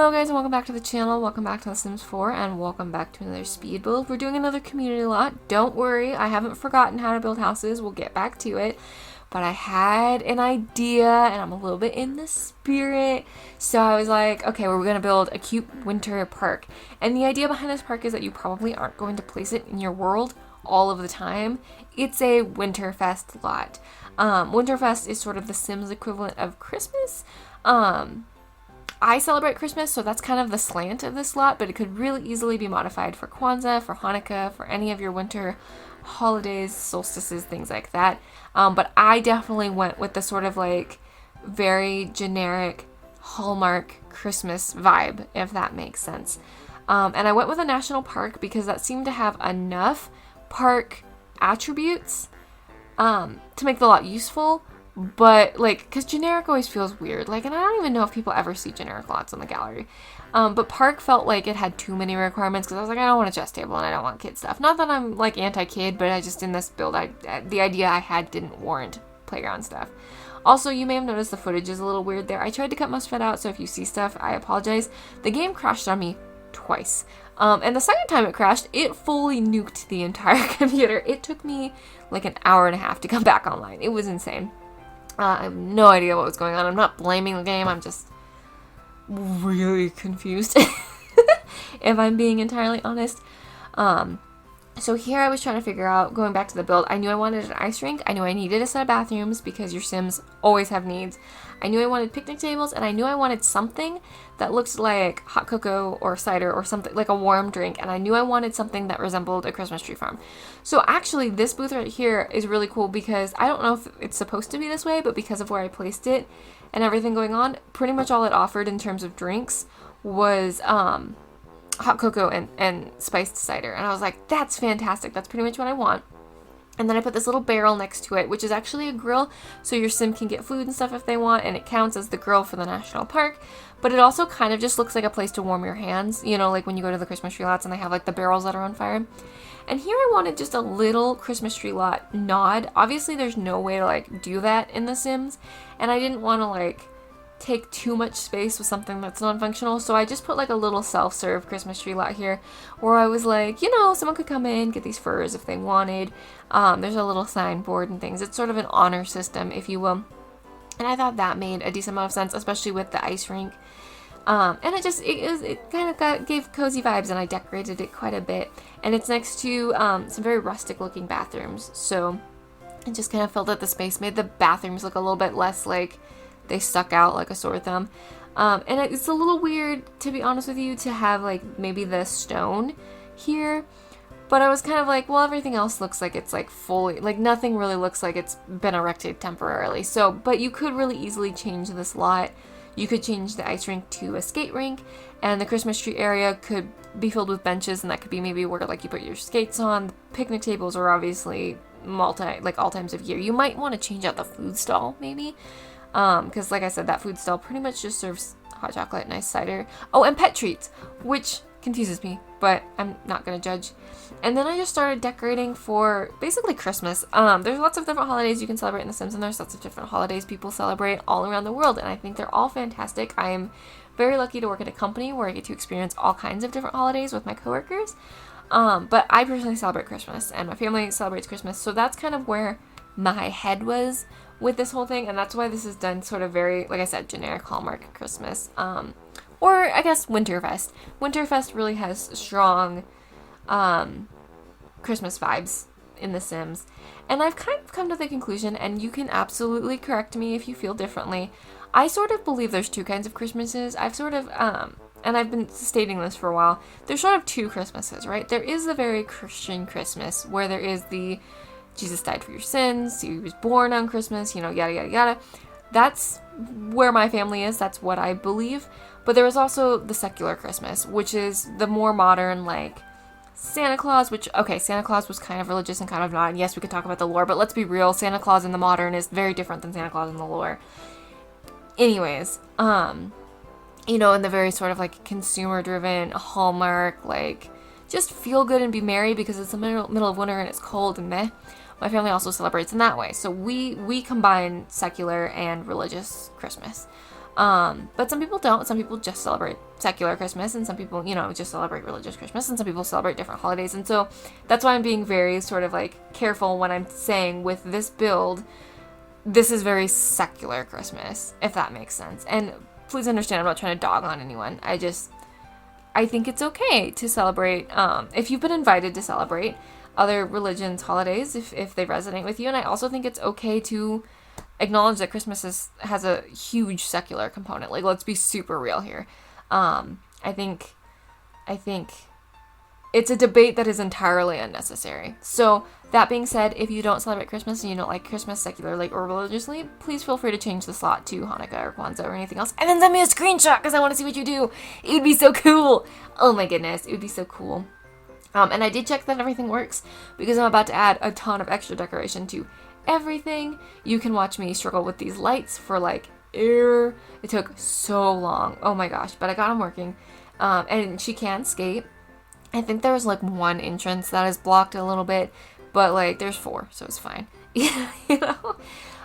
Hello guys and welcome back to the channel, welcome back to The Sims 4, and welcome back to another speed build. We're doing another community lot. Don't worry, I haven't forgotten how to build houses, we'll get back to it. But I had an idea and I'm a little bit in the spirit. So I was like, okay, we're gonna build a cute winter park. And the idea behind this park is that you probably aren't going to place it in your world all of the time. It's a Winterfest lot. Winterfest is sort of the Sims equivalent of Christmas. I celebrate Christmas, so that's kind of the slant of this lot, but it could really easily be modified for Kwanzaa, for Hanukkah, for any of your winter holidays, solstices, things like that. But I definitely went with the sort of like very generic Hallmark Christmas vibe, if that makes sense. And I went with a national park because that seemed to have enough park attributes to make the lot useful. But, like, because generic always feels weird. Like, and I don't even know if people ever see generic lots on the gallery. But park felt like it had too many requirements because I was like, I don't want a chess table and I don't want kid stuff. Not that I'm, like, anti-kid, but I just, in this build, the idea I had didn't warrant playground stuff. Also, you may have noticed the footage is a little weird there. I tried to cut most of it out, so if you see stuff, I apologize. The game crashed on me twice. And the second time it crashed, it fully nuked the entire computer. It took me, like, an hour and a half to come back online. It was insane. I have no idea what was going on. I'm not blaming the game. I'm just really confused, if I'm being entirely honest. So here I was trying to figure out, going back to the build, I knew I wanted an ice rink. I knew I needed a set of bathrooms because your Sims always have needs. I knew I wanted picnic tables, and I knew I wanted something that looked like hot cocoa or cider or something, like a warm drink, and I knew I wanted something that resembled a Christmas tree farm. So actually, this booth right here is really cool because I don't know if it's supposed to be this way, but because of where I placed it and everything going on, pretty much all it offered in terms of drinks was hot cocoa and spiced cider. And I was like, that's fantastic. That's pretty much what I want. And then I put this little barrel next to it, which is actually a grill, so your Sim can get food and stuff if they want, and it counts as the grill for the national park. But it also kind of just looks like a place to warm your hands, you know, like when you go to the Christmas tree lots and they have like the barrels that are on fire. And here I wanted just a little Christmas tree lot nod. Obviously there's no way to like do that in The Sims, and I didn't want to like take too much space with something that's non-functional, so I just put like a little self-serve Christmas tree lot here where I was like, you know, someone could come in, get these furs if they wanted. There's a little signboard and things. It's sort of an honor system, if you will, and I thought that made a decent amount of sense, especially with the ice rink. And it kind of gave cozy vibes, and I decorated it quite a bit, and it's next to some very rustic looking bathrooms, so it just kind of filled out the space, made the bathrooms look a little bit less like they stuck out like a sore thumb. And it's a little weird, to be honest with you, to have like maybe the stone here. But I was kind of like, well, everything else looks like it's like fully, like nothing really looks like it's been erected temporarily. So, but you could really easily change this lot. You could change the ice rink to a skate rink, and the Christmas tree area could be filled with benches, and that could be maybe where like you put your skates on. The picnic tables are obviously all times of year. You might want to change out the food stall maybe. Because like I said, that food stall pretty much just serves hot chocolate, nice cider. Oh, and pet treats, which confuses me, but I'm not gonna judge. And then I just started decorating for basically Christmas. There's lots of different holidays you can celebrate in The Sims, and there's lots of different holidays people celebrate all around the world, and I think they're all fantastic. I am very lucky to work at a company where I get to experience all kinds of different holidays with my coworkers. But I personally celebrate Christmas, and my family celebrates Christmas, so that's kind of where my head was with this whole thing, and that's why this is done sort of very, like I said, generic Hallmark Christmas, or I guess Winterfest. Winterfest really has strong Christmas vibes in The Sims, and I've kind of come to the conclusion, and you can absolutely correct me if you feel differently, I sort of believe there's two kinds of Christmases. I've sort of, and I've been stating this for a while, there's sort of two Christmases, right? There is the very Christian Christmas, where there is the Jesus died for your sins, he was born on Christmas, you know, yada, yada, yada. That's where my family is. That's what I believe. But there is also the secular Christmas, which is the more modern, like, Santa Claus, which, okay, Santa Claus was kind of religious and kind of not. And yes, we could talk about the lore, but let's be real. Santa Claus in the modern is very different than Santa Claus in the lore. Anyways, you know, in the very sort of, like, consumer-driven, Hallmark, like, just feel good and be merry because it's the middle of winter and it's cold and meh. My family also celebrates in that way. So we combine secular and religious Christmas. But some people don't. Some people just celebrate secular Christmas, and some people, just celebrate religious Christmas, and some people celebrate different holidays. And so that's why I'm being very sort of like careful when I'm saying with this build, this is very secular Christmas, if that makes sense. And please understand, I'm not trying to dog on anyone. I think it's okay to celebrate, if you've been invited to celebrate other religions' holidays, if they resonate with you. And I also think it's okay to acknowledge that Christmas has a huge secular component. Like, let's be super real here. I think it's a debate that is entirely unnecessary. So that being said, if you don't celebrate Christmas and you don't like Christmas secularly or religiously, please feel free to change the slot to Hanukkah or Kwanzaa or anything else, and then send me a screenshot because I want to see what you do. It would be so cool. Oh my goodness, it would be so cool. And I did check that everything works because I'm about to add a ton of extra decoration to everything. You can watch me struggle with these lights for like it took so long. Oh my gosh, but I got them working. And she can skate. I think there was like one entrance that is blocked a little bit, but like there's 4, so it's fine.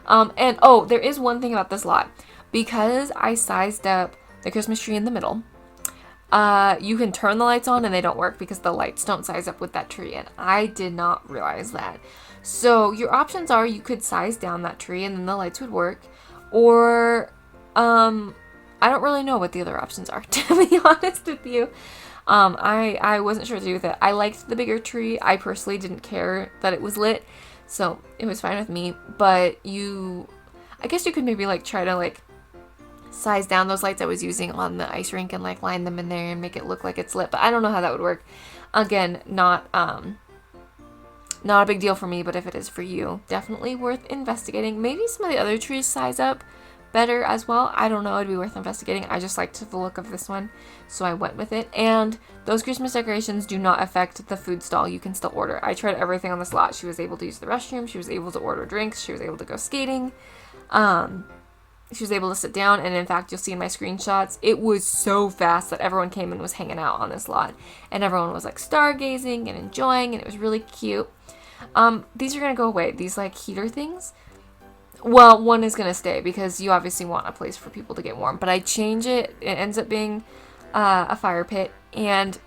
And there is one thing about this lot. Because I sized up the Christmas tree in the middle, you can turn the lights on and they don't work because the lights don't size up with that tree, and I did not realize that. So your options are you could size down that tree and then the lights would work, or I don't really know what the other options are, to be honest with you. I wasn't sure what to do with it. I liked the bigger tree. I personally didn't care that it was lit, so it was fine with me. But I guess you could maybe like try to like size down those lights I was using on the ice rink and like line them in there and make it look like it's lit. But I don't know how that would work. Again, not a big deal for me, but if it is for you, definitely worth investigating. Maybe some of the other trees size up better as well. I don't know. It'd be worth investigating. I just liked the look of this one, so I went with it. And those Christmas decorations do not affect the food stall. You can still order. I tried everything on this lot. She was able to use the restroom. She was able to order drinks. She was able to go skating. She was able to sit down, and in fact, you'll see in my screenshots, it was so fast that everyone came and was hanging out on this lot, and everyone was like stargazing and enjoying, and it was really cute. These are gonna go away. These like heater things. Well, one is gonna stay because you obviously want a place for people to get warm. But I change it. It ends up being a fire pit, and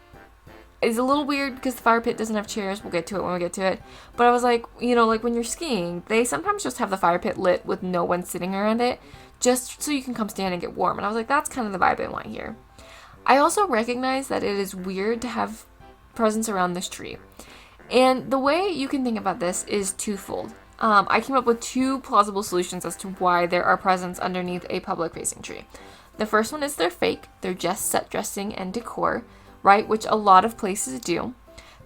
it's a little weird because the fire pit doesn't have chairs. We'll get to it when we get to it. But I was like, like when you're skiing, they sometimes just have the fire pit lit with no one sitting around it, just so you can come stand and get warm. And I was like, that's kind of the vibe I want here. I also recognize that it is weird to have presents around this tree. And the way you can think about this is twofold. I came up with 2 plausible solutions as to why there are presents underneath a public-facing tree. The first one is they're fake. They're just set dressing and decor, right? Which a lot of places do.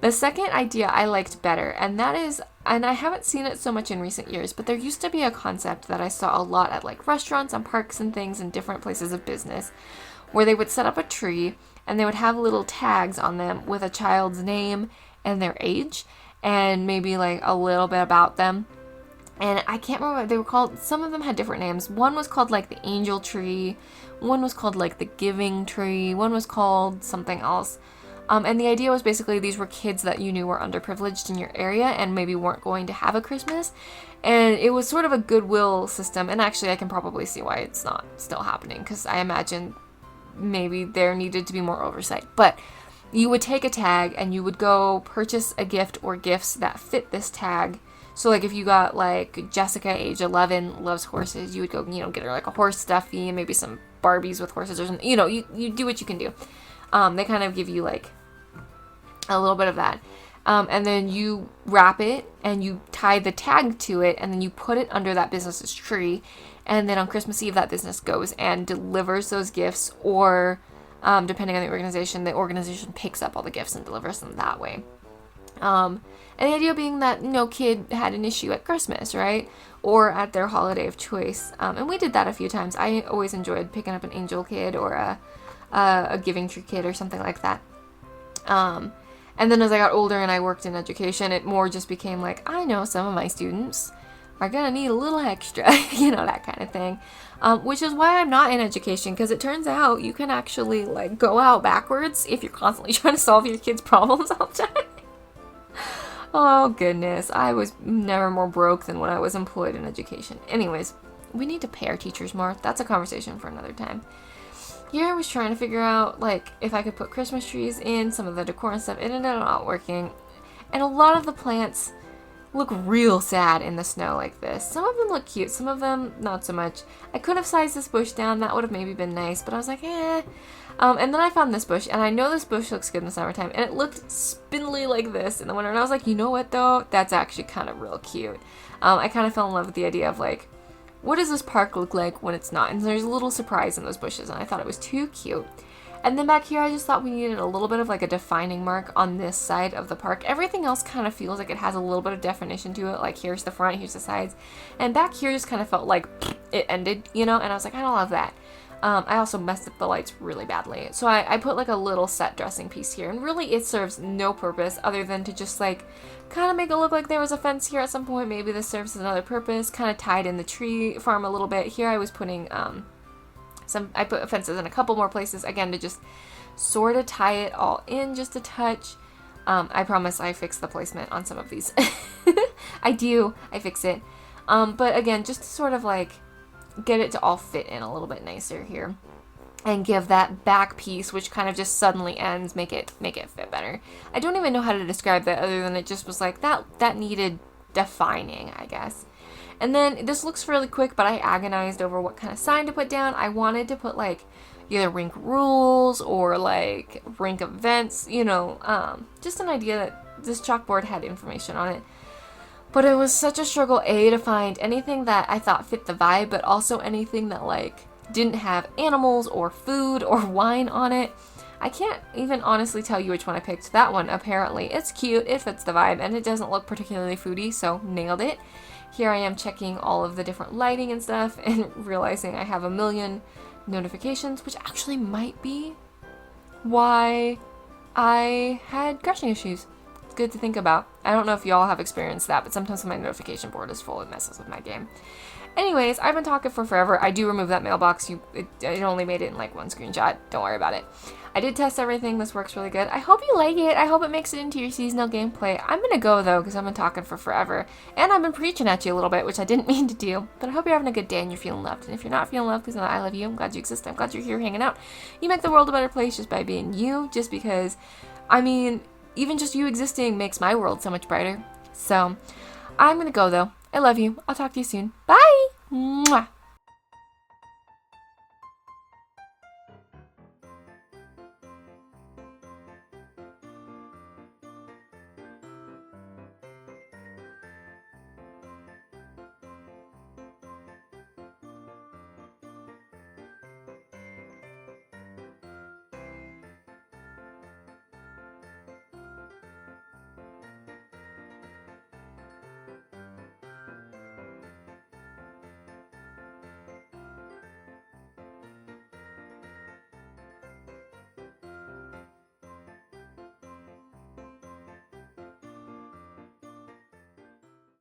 The second idea I liked better, and that is, and I haven't seen it so much in recent years, but there used to be a concept that I saw a lot at like restaurants and parks and things and different places of business, where they would set up a tree and they would have little tags on them with a child's name and their age and maybe like a little bit about them. And I can't remember what they were called. Some of them had different names. One was called like the angel tree. One was called like the giving tree. One was called something else. And the idea was basically these were kids that you knew were underprivileged in your area and maybe weren't going to have a Christmas. And it was sort of a goodwill system. And actually I can probably see why it's not still happening, because I imagine maybe there needed to be more oversight. But you would take a tag and you would go purchase a gift or gifts that fit this tag. So like if you got like Jessica, age 11, loves horses, you would go, get her like a horse stuffy and maybe some Barbies with horses or something. You do what you can do. They kind of give you like a little bit of that. And then you wrap it and you tie the tag to it and then you put it under that business's tree. And then on Christmas Eve, that business goes and delivers those gifts, or depending on the organization picks up all the gifts and delivers them that way. And the idea being that no kid had an issue at Christmas, right? Or at their holiday of choice. And we did that a few times. I always enjoyed picking up an angel kid or a giving tree kid or something like that. And then as I got older and I worked in education, it more just became like, I know some of my students are gonna need a little extra, that kind of thing. Which is why I'm not in education, because it turns out you can actually like go out backwards if you're constantly trying to solve your kids' problems all the time. Oh goodness, I was never more broke than when I was employed in education. Anyways, We need to pay our teachers more. That's a conversation for another time. Here I was trying to figure out, like, if I could put Christmas trees in, some of the decor and stuff. It ended up not working. And a lot of the plants look real sad in the snow like this. Some of them look cute, some of them not so much. I could have sized this bush down, that would have maybe been nice, but I was like, eh. And then I found this bush, and I know this bush looks good in the summertime, and it looked spindly like this in the winter, and I was like, you know what though? That's actually kind of real cute. I kind of fell in love with the idea of like, what does this park look like when it's not? And there's a little surprise in those bushes, and I thought it was too cute. And then back here, I just thought we needed a little bit of like a defining mark on this side of the park. Everything else kind of feels like it has a little bit of definition to it. Like here's the front, here's the sides. And back here just kind of felt like it ended, you know? And I was like, I don't love that. I also messed up the lights really badly. So I put like a little set dressing piece here. And really it serves no purpose other than to just like kind of make it look like there was a fence here at some point. Maybe this serves another purpose. Kind of tied in the tree farm a little bit. Here I was putting... I put fences in a couple more places, again, to just sort of tie it all in just a touch. I promise I fix the placement on some of these. I fix it. But again, just to sort of like get it to all fit in a little bit nicer here. And give that back piece, which kind of just suddenly ends, make it fit better. I don't even know how to describe that other than it just was like, that needed defining, I guess. And then this looks really quick, but I agonized over what kind of sign to put down. I wanted to put like either rink rules or like rink events, you know, just an idea that this chalkboard had information on it. But it was such a struggle, A, to find anything that I thought fit the vibe, but also anything that like didn't have animals or food or wine on it. I can't even honestly tell you which one I picked. That one, apparently. It's cute, it fits the vibe, and it doesn't look particularly foodie, so nailed it. Here I am checking all of the different lighting and stuff and realizing I have a million notifications, which actually might be why I had crashing issues. It's good to think about. I don't know if y'all have experienced that, but sometimes my notification board is full, it messes with my game. Anyways, I've been talking for forever. I do remove that mailbox. It only made it in like one screenshot. Don't worry about it. I did test everything. This works really good. I hope you like it. I hope it makes it into your seasonal gameplay. I'm going to go, though, because I've been talking for forever. And I've been preaching at you a little bit, which I didn't mean to do. But I hope you're having a good day and you're feeling loved. And if you're not feeling loved, please know that I love you. I'm glad you exist. I'm glad you're here hanging out. You make the world a better place just by being you. Just because, I mean, even just you existing makes my world so much brighter. So, I'm going to go, though. I love you. I'll talk to you soon. Bye! Mwah!